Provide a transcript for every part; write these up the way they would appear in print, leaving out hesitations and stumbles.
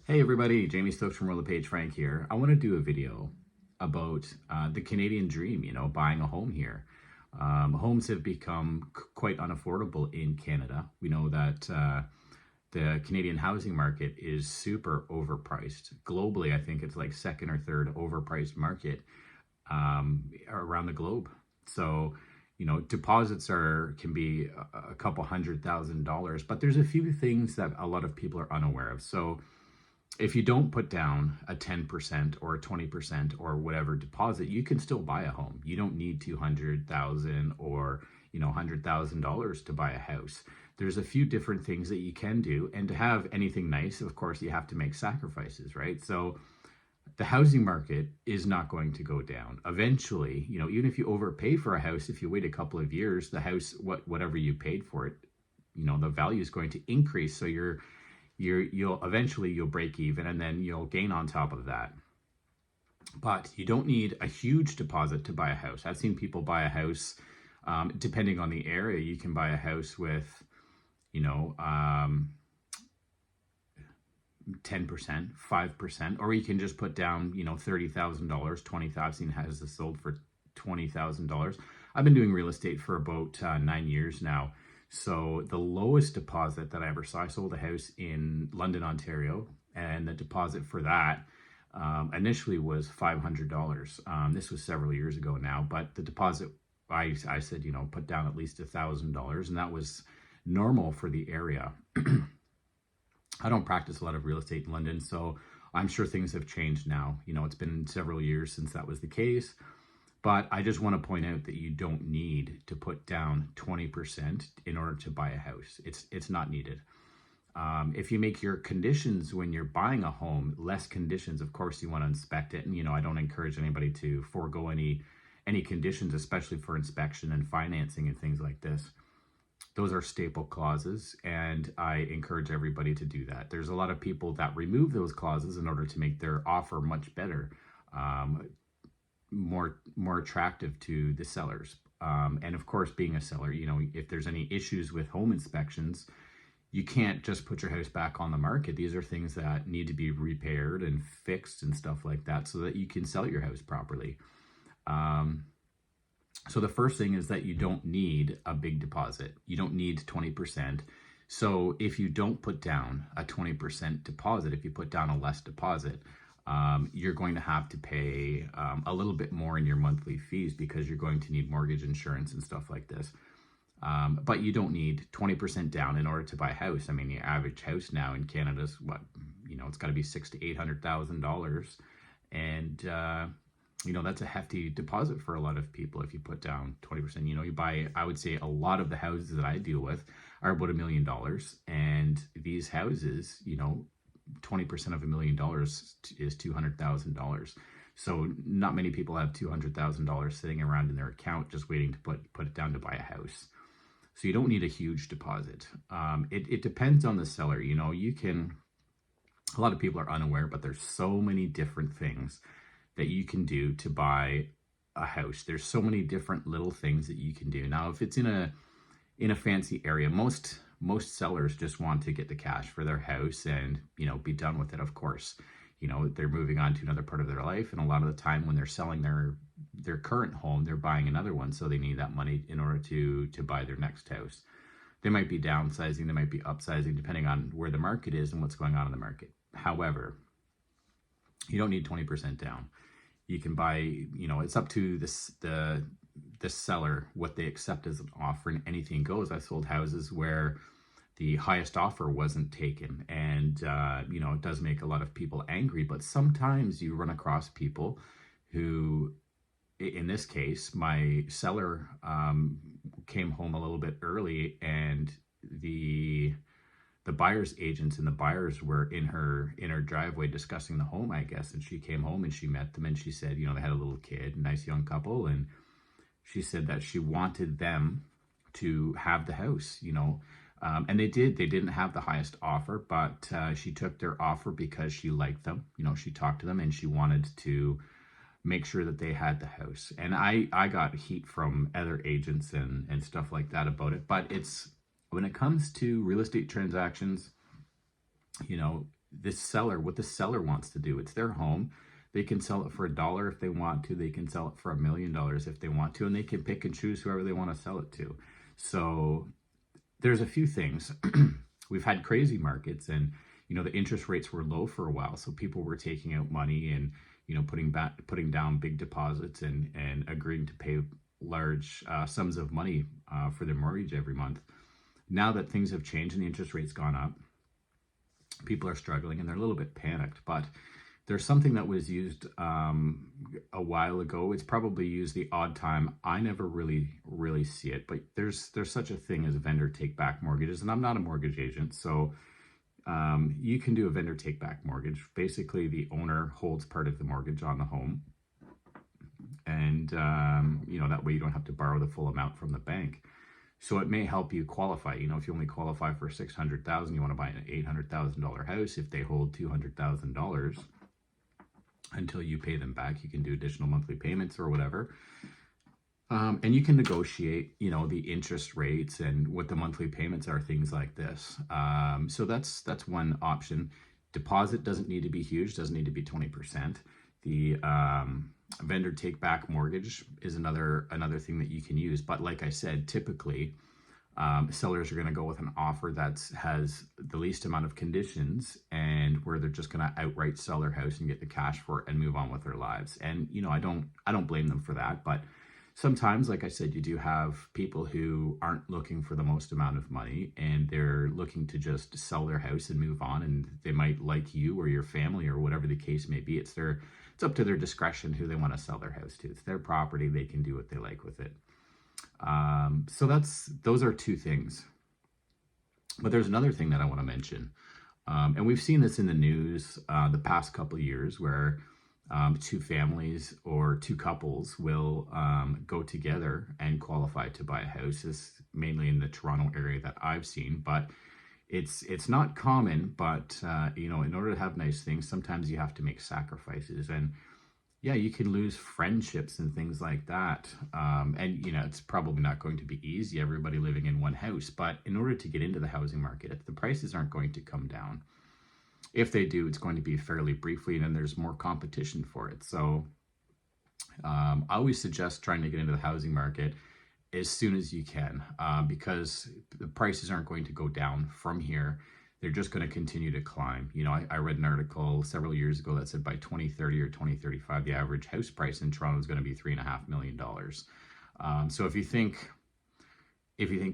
Hey everybody, Jamie Stokes from Roll the Page Frank here. I want to do a video about the Canadian dream, buying a home here. Homes have become quite unaffordable in Canada. We know that the Canadian housing market is super overpriced. Globally, I think it's like second or third overpriced market around the globe. So, deposits can be a couple $100,000, but there's a few things that a lot of people are unaware of. So if you don't put down a 10% or a 20% or whatever deposit, you can still buy a home. You don't need 200,000 or, $100,000 to buy a house. There's a few different things that you can do. And to have anything nice, of course, you have to make sacrifices, right? So the housing market is not going to go down. Eventually, even if you overpay for a house, if you wait a couple of years, the house, whatever you paid for it, the value is going to increase. So you'll eventually break even, and then you'll gain on top of that. But you don't need a huge deposit to buy a house. I've seen people buy a house, depending on the area, you can buy a house with, 10%, 5%, or you can just put down, $30,000, $20,000. I've seen houses sold for $20,000. I've been doing real estate for about 9 years now. So the lowest deposit that I ever saw, I sold a house in London, Ontario, and the deposit for that initially was $500. This was several years ago now, but the deposit, I said, put down at least $1,000, and that was normal for the area. I don't practice a lot of real estate in London, so I'm sure things have changed now. It's been several years since that was the case. But I just want to point out that you don't need to put down 20% in order to buy a house. It's not needed. If you make your conditions when you're buying a home less conditions, of course you want to inspect it. And I don't encourage anybody to forego any conditions, especially for inspection and financing and things like this. Those are staple clauses, and I encourage everybody to do that. There's a lot of people that remove those clauses in order to make their offer much better. More attractive to the sellers. And of course, being a seller, if there's any issues with home inspections, you can't just put your house back on the market. These are things that need to be repaired and fixed and stuff like that so that you can sell your house properly. So the first thing is that you don't need a big deposit. You don't need 20%. So if you don't put down a 20% deposit, if you put down a less deposit, you're going to have to pay a little bit more in your monthly fees because you're going to need mortgage insurance and stuff like this. But you don't need 20% down in order to buy a house. I mean, the average house now in Canada is it's got to be $600,000 to $800,000, and that's a hefty deposit for a lot of people if you put down 20%. You buy, I would say a lot of the houses that I deal with are about $1 million, and these houses, 20% of $1 million is $200,000. So not many people have $200,000 sitting around in their account just waiting to put it down to buy a house. So you don't need a huge deposit. It depends on the seller. A lot of people are unaware, but there's so many different things that you can do to buy a house. There's so many different little things that you can do. Now, if it's in a fancy area, most sellers just want to get the cash for their house and, be done with it. Of course, they're moving on to another part of their life. And a lot of the time when they're selling their current home, they're buying another one. So they need that money in order to buy their next house. They might be downsizing, they might be upsizing, depending on where the market is and what's going on in the market. However, you don't need 20% down. You can buy, it's up to the seller, what they accept as an offer, and anything goes. I sold houses where the highest offer wasn't taken, and it does make a lot of people angry, but sometimes you run across people who, in this case, my seller came home a little bit early, and the buyer's agents and the buyers were in her driveway discussing the home, I guess, and she came home and she met them, and she said, they had a little kid, nice young couple, and she said that she wanted them to have the house, and they did. They didn't have the highest offer, but she took their offer because she liked them. She talked to them and she wanted to make sure that they had the house. And I got heat from other agents and stuff like that about it. But when it comes to real estate transactions, what the seller wants to do. It's their home. They can sell it for $1 if they want to. They can sell it for $1 million if they want to, and they can pick and choose whoever they want to sell it to. So there's a few things. We've had crazy markets, and the interest rates were low for a while, so people were taking out money and putting down big deposits and agreeing to pay large sums of money for their mortgage every month. Now that things have changed and the interest rate's gone up, people are struggling and they're a little bit panicked. But there's something that was used a while ago. It's probably used the odd time. I never really see it, but there's such a thing as vendor take back mortgages, and I'm not a mortgage agent, so you can do a vendor take back mortgage. Basically, the owner holds part of the mortgage on the home, and that way you don't have to borrow the full amount from the bank. So it may help you qualify. If you only qualify for $600,000, you want to buy an $800,000 house. If they hold $200,000 until you pay them back, you can do additional monthly payments or whatever. And you can negotiate, the interest rates and what the monthly payments are, things like this. So that's one option. Deposit doesn't need to be huge, doesn't need to be 20%. The vendor take back mortgage is another thing that you can use. But like I said, typically sellers are going to go with an offer that has the least amount of conditions, and where they're just going to outright sell their house and get the cash for it and move on with their lives. And I don't blame them for that. But sometimes, like I said, you do have people who aren't looking for the most amount of money, and they're looking to just sell their house and move on. And they might like you or your family or whatever the case may be. It's up to their discretion who they want to sell their house to. It's their property. They can do what they like with it. So those are two things. But there's another thing that I want to mention. And we've seen this in the news the past couple of years, where two families or two couples will go together and qualify to buy a house. This is mainly in the Toronto area that I've seen, but it's not common. But in order to have nice things, sometimes you have to make sacrifices. And yeah, you can lose friendships and things like that. And it's probably not going to be easy, everybody living in one house. But in order to get into the housing market, the prices aren't going to come down. If they do, it's going to be fairly briefly, and then there's more competition for it. So I always suggest trying to get into the housing market as soon as you can, because the prices aren't going to go down from here. They're just going to continue to climb. I read an article several years ago that said by 2030 or 2035, the average house price in Toronto is going to be $3.5 million. So if you think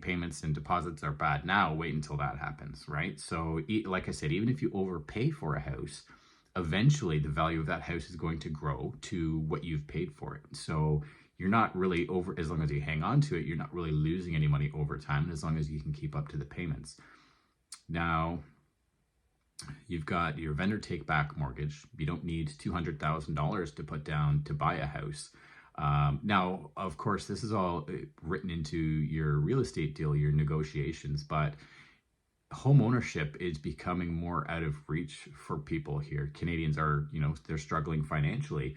payments and deposits are bad now, wait until that happens, right? So like I said, even if you overpay for a house, eventually the value of that house is going to grow to what you've paid for it. So you're not really as long as you hang on to it, you're not really losing any money over time, as long as you can keep up to the payments. Now, you've got your vendor take back mortgage. You don't need $200,000 to put down to buy a house. Now, of course, this is all written into your real estate deal, your negotiations, but home ownership is becoming more out of reach for people here. Canadians are, they're struggling financially,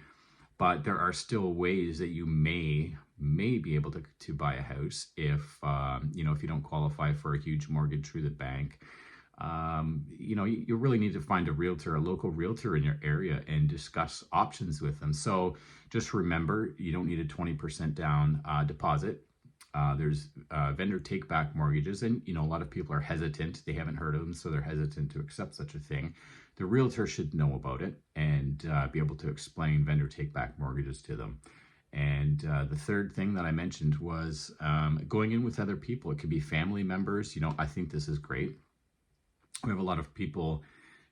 but there are still ways that you may be able to buy a house if you don't qualify for a huge mortgage through the bank. You really need to find a local realtor in your area, and discuss options with them. So just remember, you don't need a 20% down deposit. There's vendor take back mortgages, and a lot of people are hesitant. They haven't heard of them, so they're hesitant to accept such a thing. The realtor should know about it and be able to explain vendor take back mortgages to them. And the third thing that I mentioned was going in with other people. It could be family members. I think this is great. We have a lot of people,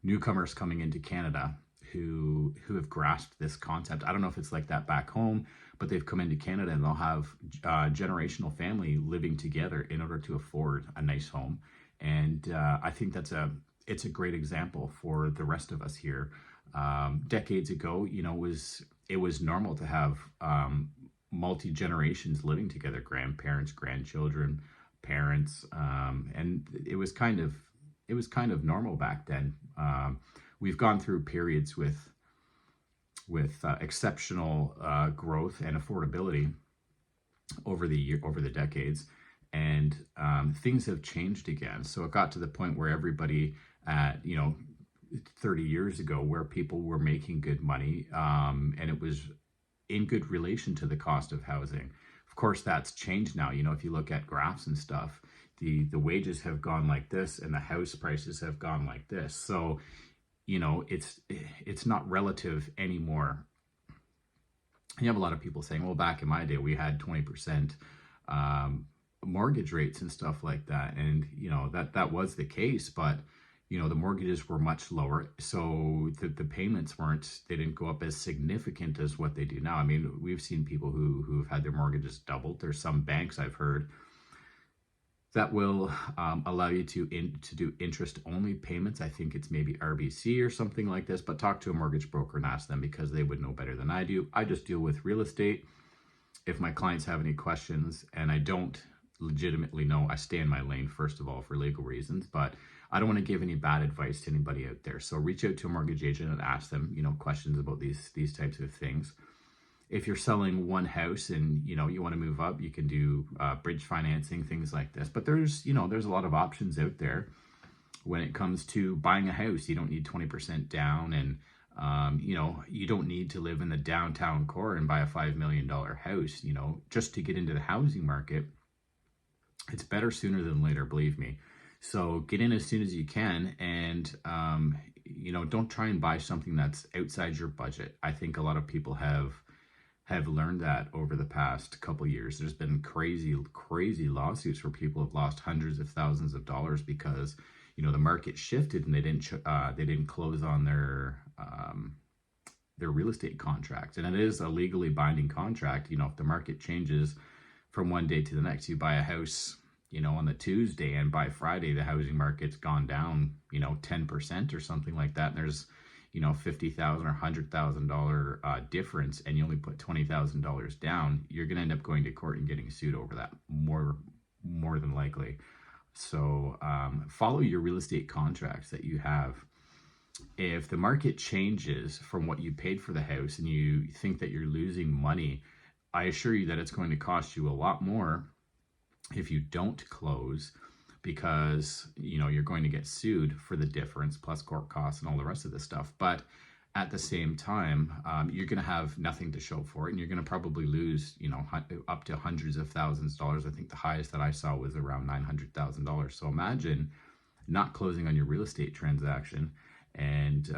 newcomers coming into Canada, who have grasped this concept. I don't know if it's like that back home, but they've come into Canada and they'll have generational family living together in order to afford a nice home. And I think it's a great example for the rest of us here. Decades ago, it was normal to have multi-generations living together, grandparents, grandchildren, parents, and it was kind of normal back then. We've gone through periods with exceptional growth and affordability over the decades, and things have changed again. So it got to the point where everybody at 30 years ago where people were making good money, and it was in good relation to the cost of housing. Of course, that's changed now. You know, if you look at graphs and stuff, the wages have gone like this and the house prices have gone like this. So, you know, it's not relative anymore. You have a lot of people saying, well, back in my day, we had 20% mortgage rates and stuff like that. And, you know, that was the case, but, you know, the mortgages were much lower. So the payments they didn't go up as significant as what they do now. I mean, we've seen people who've had their mortgages doubled. There's some banks I've heard that will allow you to do interest-only payments. I think it's maybe RBC or something like this, but talk to a mortgage broker and ask them because they would know better than I do. I just deal with real estate. If my clients have any questions and I don't legitimately know, I stay in my lane, first of all, for legal reasons, but I don't want to give any bad advice to anybody out there. So reach out to a mortgage agent and ask them, you know, questions about these types of things. If you're selling one house and, you know, you want to move up, you can do bridge financing, things like this. But there's a lot of options out there when it comes to buying a house. You don't need 20% down, and, you know, you don't need to live in the downtown core and buy a $5 million house, you know, just to get into the housing market. It's better sooner than later, believe me. So get in as soon as you can, and, you know, don't try and buy something that's outside your budget. I think a lot of people have learned that over the past couple of years. There's been crazy lawsuits where people have lost hundreds of thousands of dollars because, you know, the market shifted and they didn't close on their real estate contract. And it is a legally binding contract. You know, if the market changes from one day to the next, you buy a house, you know, on the Tuesday, and by Friday the housing market's gone down, you know, 10% or something like that, and there's, you know, $50,000 or $100,000 difference, and you only put $20,000 down, you're going to end up going to court and getting sued over that, more than likely. So follow your real estate contracts that you have. If the market changes from what you paid for the house and you think that you're losing money, I assure you that it's going to cost you a lot more if you don't close, because, you know, you're going to get sued for the difference plus court costs and all the rest of this stuff. But at the same time, you're going to have nothing to show for it, and you're going to probably lose, you know, up to hundreds of thousands of dollars. I think the highest that I saw was around $900,000. So imagine not closing on your real estate transaction and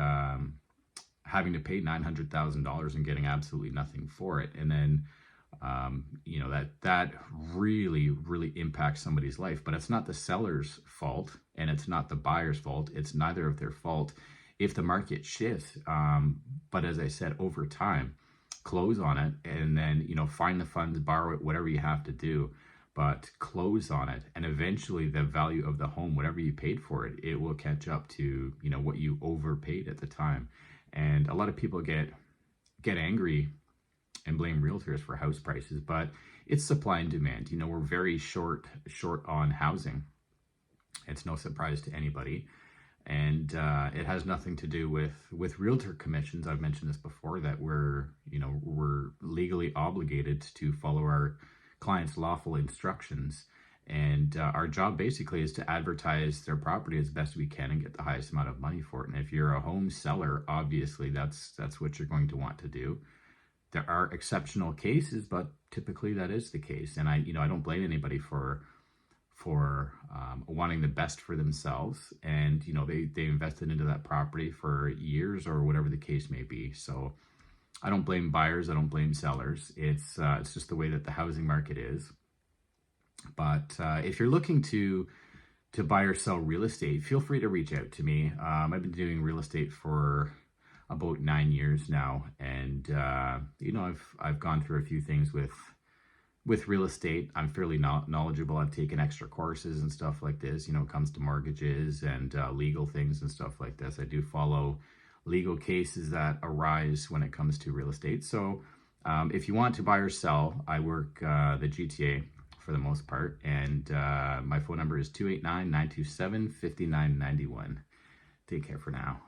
having to pay $900,000 and getting absolutely nothing for it. And then you know, that really impacts somebody's life. But it's not the seller's fault and it's not the buyer's fault. It's neither of their fault if the market shifts. But as I said, over time, close on it, and then, you know, find the funds, borrow it, whatever you have to do, but close on it. And eventually the value of the home, whatever you paid for it, it will catch up to, you know, what you overpaid at the time. And a lot of people get angry and blame realtors for house prices, but it's supply and demand. You know, we're very short on housing. It's no surprise to anybody. And it has nothing to do with realtor commissions. I've mentioned this before, that we're legally obligated to follow our clients' lawful instructions. And our job basically is to advertise their property as best we can and get the highest amount of money for it. And if you're a home seller, obviously that's what you're going to want to do. There are exceptional cases, but typically that is the case. And I don't blame anybody for wanting the best for themselves. And, you know, they invested into that property for years or whatever the case may be. So I don't blame buyers. I don't blame sellers. It's just the way that the housing market is. But if you're looking to buy or sell real estate, feel free to reach out to me. I've been doing real estate for about 9 years now, and you know, I've gone through a few things with real estate. I'm fairly knowledgeable. I've taken extra courses and stuff like this, you know, it comes to mortgages and legal things and stuff like this. I do follow legal cases that arise when it comes to real estate. So if you want to buy or sell, I work the GTA for the most part, and my phone number is 289-927-5991. Take care for now.